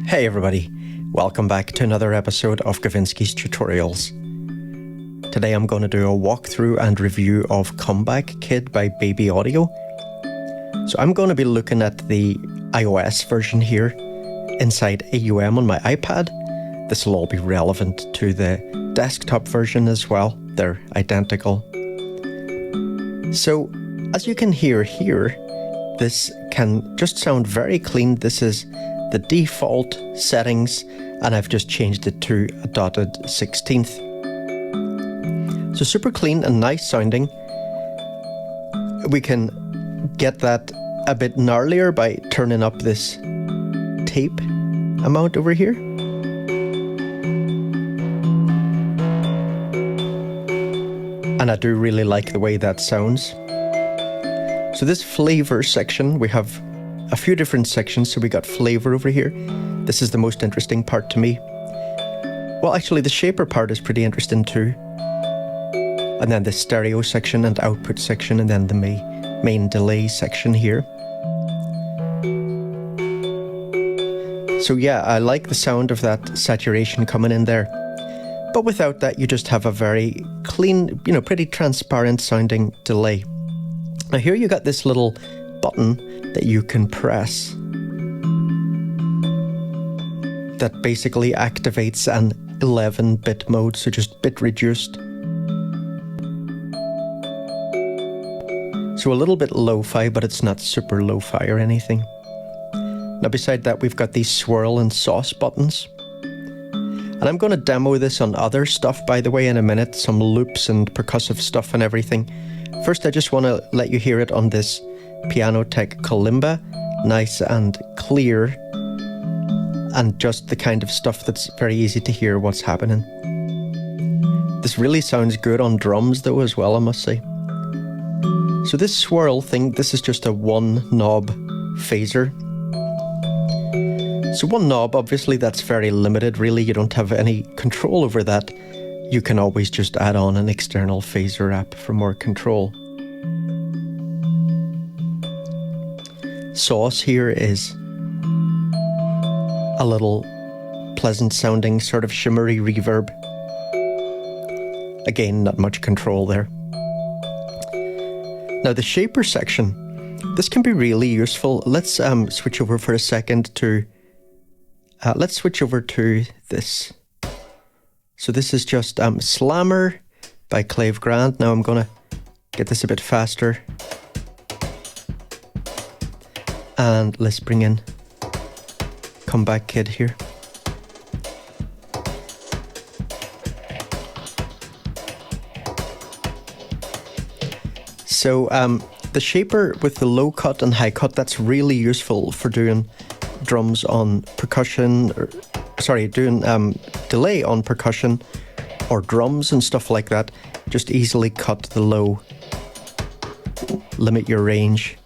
Hey everybody, welcome back to another episode of Gavinski's Tutorials. Today I'm going to do a walkthrough and review of Comeback Kid by Baby Audio. So I'm going to be looking at the iOS version here inside AUM on my iPad. This will all be relevant to the desktop version as well. They're identical. So as you can hear here, this can just sound very clean. This is the default settings, and I've just changed it to a dotted 16th. So super clean and nice sounding. We can get that a bit gnarlier by turning up this tape amount over here. And I do really like the way that sounds. So this flavor section, we have a few different sections. So we got flavor over here. This is the most interesting part to me. Well, actually the shaper part is pretty interesting too. And then the stereo section and output section, and then the main delay section here. So yeah, I like the sound of that saturation coming in there. But without that, you just have a very clean, pretty transparent sounding delay. Now here you got this little button that you can press that basically activates an 11-bit mode, so just bit reduced. So a little bit lo-fi, but it's not super lo-fi or anything. Now beside that, we've got these swirl and sauce buttons. And I'm going to demo this on other stuff, by the way, in a minute, some loops and percussive stuff and everything. First, I just want to let you hear it on this Pianotech Kalimba, nice and clear, and just the kind of stuff that's very easy to hear what's happening. This really sounds good on drums though as well, I must say. So this swirl thing, this is just a one knob phaser. So one knob, obviously that's very limited really, you don't have any control over that. You can always just add on an external phaser app for more control. Sauce here is a little pleasant sounding sort of shimmery reverb. Again, not much control there. Now the shaper section, this can be really useful. Let's switch over for a second to, let's switch over to this. So this is just Slammer by Clave Grant. Now I'm gonna get this a bit faster. And let's bring in Comeback Kid here. So the shaper with the low cut and high cut, that's really useful for doing drums on percussion, doing delay on percussion or drums and stuff like that. Just easily cut the low, limit your range.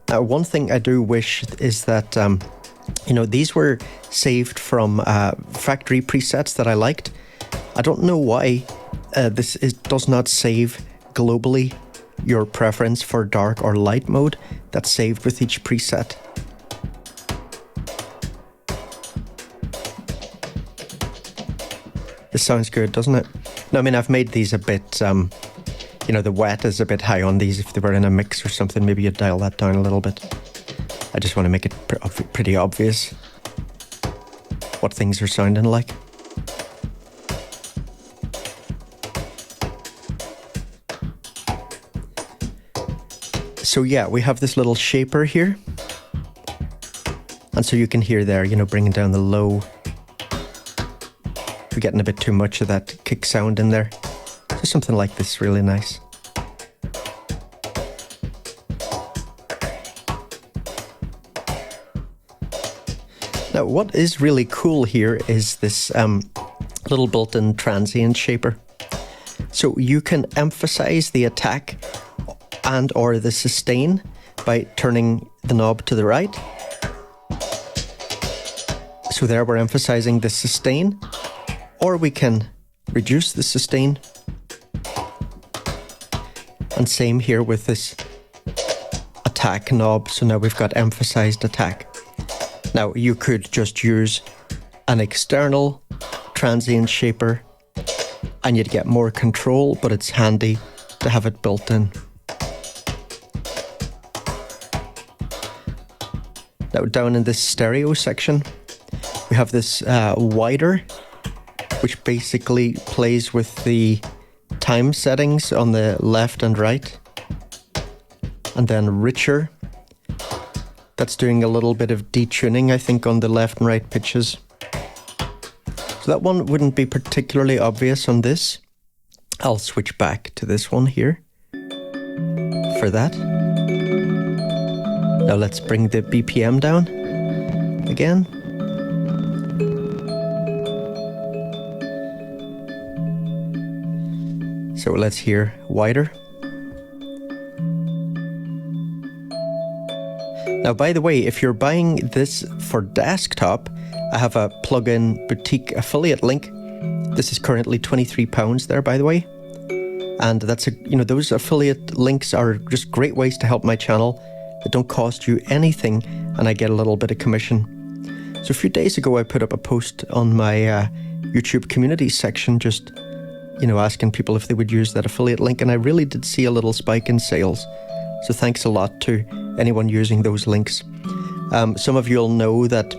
One thing I do wish is that, these were saved from factory presets that I liked. I don't know why this does not save globally your preference for dark or light mode. That's saved with each preset. This sounds good, doesn't it? No, I mean, I've made these a bit... the wet is a bit high on these. If they were in a mix or something, maybe you'd dial that down a little bit. I just want to make it pretty obvious what things are sounding like. So yeah, we have this little shaper here. And so you can hear there, bringing down the low. We're getting a bit too much of that kick sound in there. So something like this, really nice. Now, what is really cool here is this little built-in transient shaper. So you can emphasize the attack and or the sustain by turning the knob to the right. So there we're emphasizing the sustain, or we can reduce the sustain. And same here with this attack knob. So now we've got emphasized attack. Now, you could just use an external transient shaper and you'd get more control, but it's handy to have it built in. Now, down in this stereo section, we have this wider, which basically plays with the time settings on the left and right. And then richer, that's doing a little bit of detuning, I think, on the left and right pitches. So that one wouldn't be particularly obvious on this. I'll switch back to this one here for that. Now let's bring the BPM down again. So let's hear wider. Now, by the way, if you're buying this for desktop, I have a plugin boutique affiliate link. This is currently £23 there, by the way. And that's those affiliate links are just great ways to help my channel. They don't cost you anything, and I get a little bit of commission. So a few days ago, I put up a post on my YouTube community section, just asking people if they would use that affiliate link, and I really did see a little spike in sales. So thanks a lot to anyone using those links. Some of you'll know that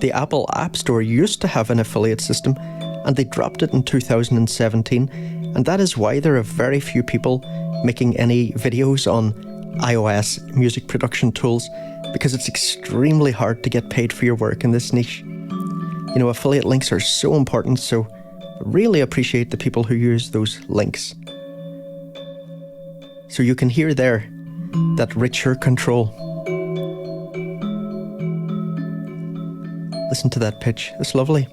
the Apple App Store used to have an affiliate system, and they dropped it in 2017, and that is why there are very few people making any videos on iOS music production tools, because it's extremely hard to get paid for your work in this niche. Affiliate links are so important, so I really appreciate the people who use those links. So you can hear there that richer control. Listen to that pitch, it's lovely.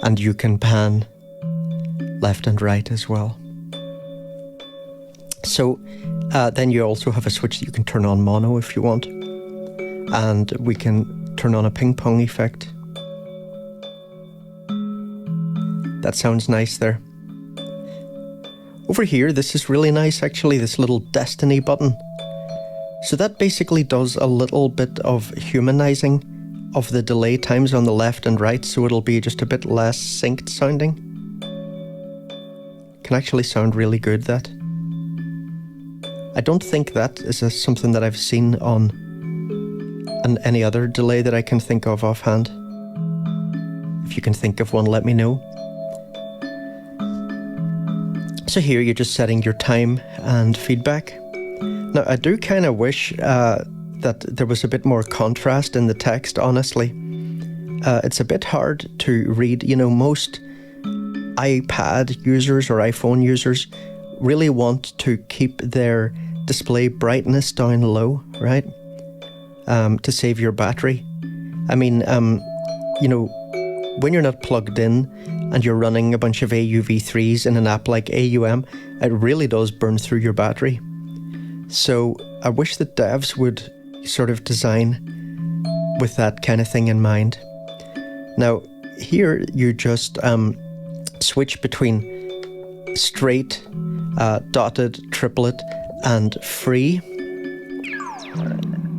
And you can pan left and right as well. So then you also have a switch that you can turn on mono if you want. And we can turn on a ping pong effect. That sounds nice there. Over here, this is really nice actually, this little destiny button. So that basically does a little bit of humanizing of the delay times on the left and right, so it'll be just a bit less synced sounding. Can actually sound really good, that. I don't think that is something that I've seen on any other delay that I can think of offhand. If you can think of one, let me know. So here you're just setting your time and feedback. Now I do kind of wish that there was a bit more contrast in the text, honestly. It's a bit hard to read. Most iPad users or iPhone users really want to keep their display brightness down low, right? To save your battery. I mean, when you're not plugged in and you're running a bunch of AUv3s in an app like AUM, it really does burn through your battery. So I wish that devs would sort of design with that kind of thing in mind. Now, here you just switch between straight, dotted, triplet, and free.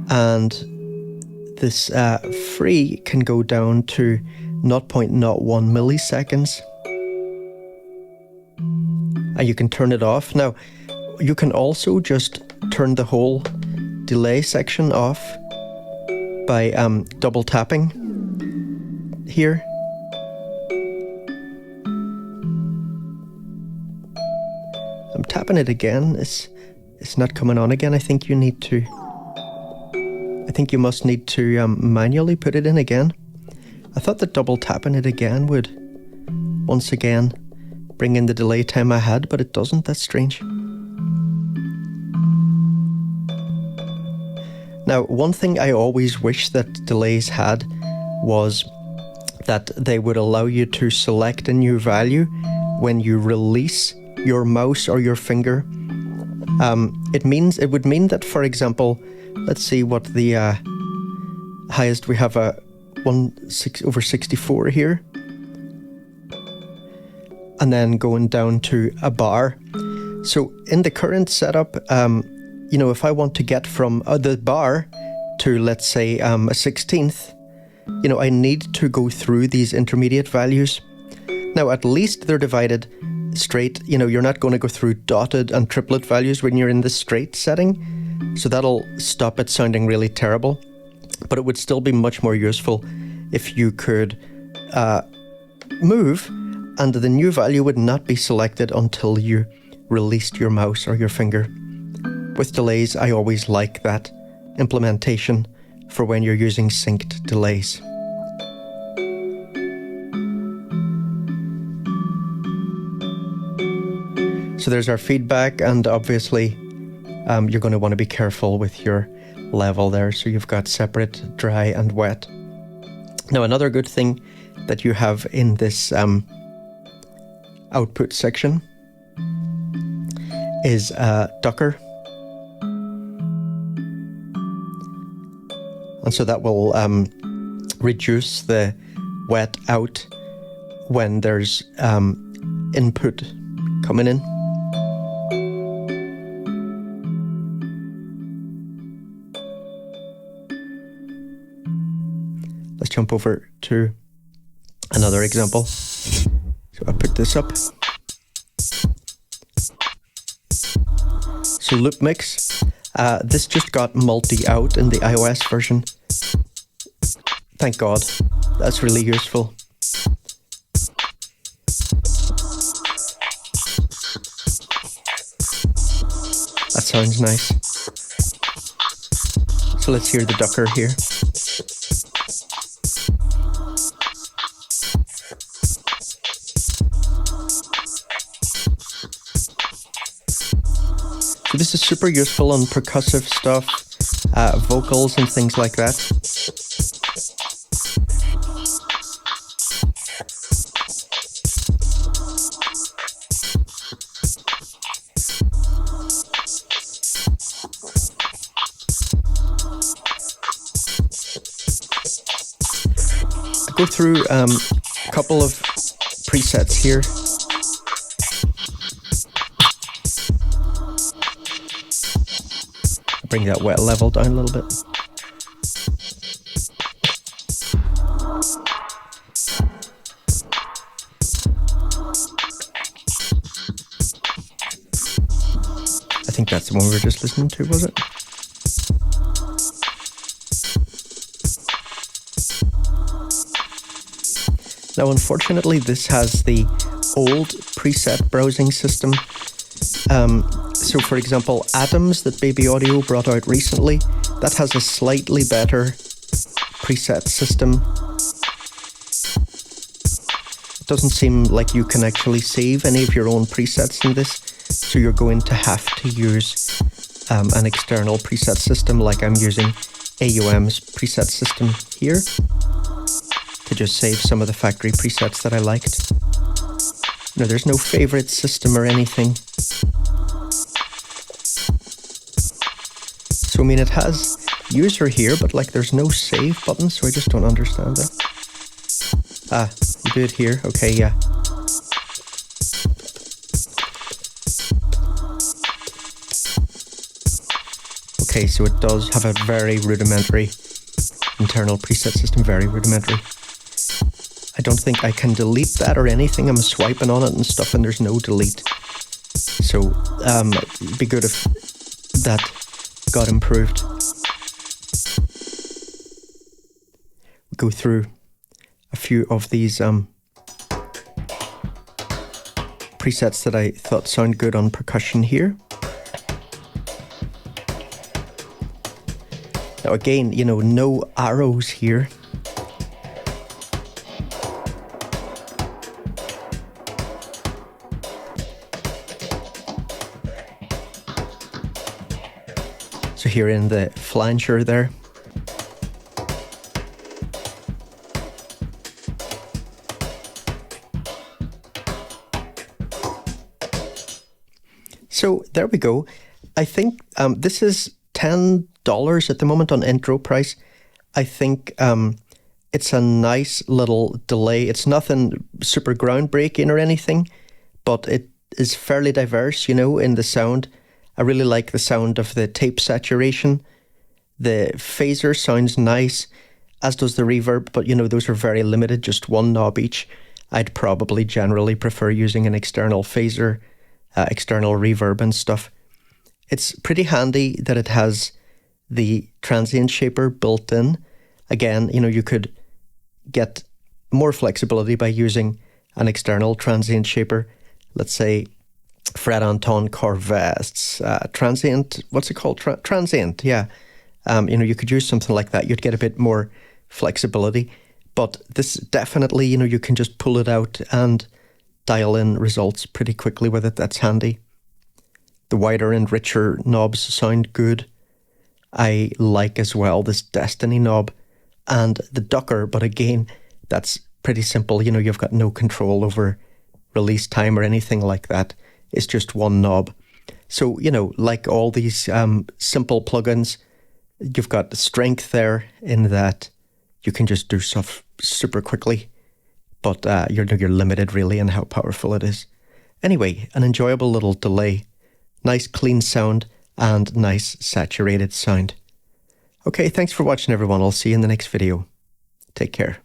And this free can go down to 0.01 milliseconds. And you can turn it off. Now, you can also just turn the whole delay section off by double tapping here. I'm tapping it again. It's not coming on again. I think you must need to manually put it in again. I thought that double tapping it again would once again bring in the delay time I had, but it doesn't. That's strange. Now, one thing I always wish that delays had was that they would allow you to select a new value when you release your mouse or your finger. It would mean that, for example, let's see what the highest we have, a 1/64 here. and then going down to a bar. So in the current setup, if I want to get from the bar to, let's say, a 16th, I need to go through these intermediate values. Now, at least they're divided straight. You're not going to go through dotted and triplet values when you're in the straight setting. So that'll stop it sounding really terrible. But it would still be much more useful if you could move, and the new value would not be selected until you released your mouse or your finger. With delays, I always like that implementation for when you're using synced delays. So there's our feedback, and obviously you're going to want to be careful with your level there. So you've got separate dry and wet. Now, another good thing that you have in this output section is Ducker. And so that will reduce the wet out when there's input coming in. Let's jump over to another example. So I put this up. So Loop Mix. This just got multi-out in the iOS version. Thank God. That's really useful. That sounds nice. So let's hear the ducker here. So this is super useful on percussive stuff, vocals and things like that. I go through a couple of presets here. Bring that wet level down a little bit. I think that's the one we were just listening to, was it? Now, unfortunately, this has the old preset browsing system. So, for example, Atoms that Baby Audio brought out recently, that has a slightly better preset system. It doesn't seem like you can actually save any of your own presets in this, so you're going to have to use an external preset system, like I'm using AUM's preset system here, to just save some of the factory presets that I liked. No, there's no favorite system or anything. So, I mean, it has user here, but like there's no save button, so I just don't understand that. Ah, you do it here. Okay, yeah. Okay, so it does have a very rudimentary internal preset system, very rudimentary. I don't think I can delete that or anything. I'm swiping on it and stuff, and there's no delete. So, it'd be good if that got improved. We'll go through a few of these presets that I thought sound good on percussion here. Now again, no arrows here. So here in the flanger there. So there we go. I think this is $10 at the moment on intro price. I think it's a nice little delay. It's nothing super groundbreaking or anything. but it is fairly diverse, you know, in the sound. I really like the sound of the tape saturation. The phaser sounds nice, as does the reverb, but you know, those are very limited, just one knob each. I'd probably generally prefer using an external phaser, external reverb and stuff. It's pretty handy that it has the transient shaper built in. Again, you know, you could get more flexibility by using an external transient shaper. Let's say Fred Anton Corvet's Transient, what's it called? Transient, yeah. You know, you could use something like that. You'd get a bit more flexibility. But this definitely, you know, you can just pull it out and dial in results pretty quickly with it. That's handy. The wider and richer knobs sound good. I like as well this Destiny knob and the Ducker, but again, that's pretty simple. You know, you've got no control over release time or anything like that. It's just one knob. So, you know, like all these simple plugins, you've got the strength there in that you can just do stuff super quickly, but you're limited really in how powerful it is. Anyway, an enjoyable little delay, nice clean sound, and nice saturated sound. Okay, thanks for watching everyone. I'll see you in the next video. Take care.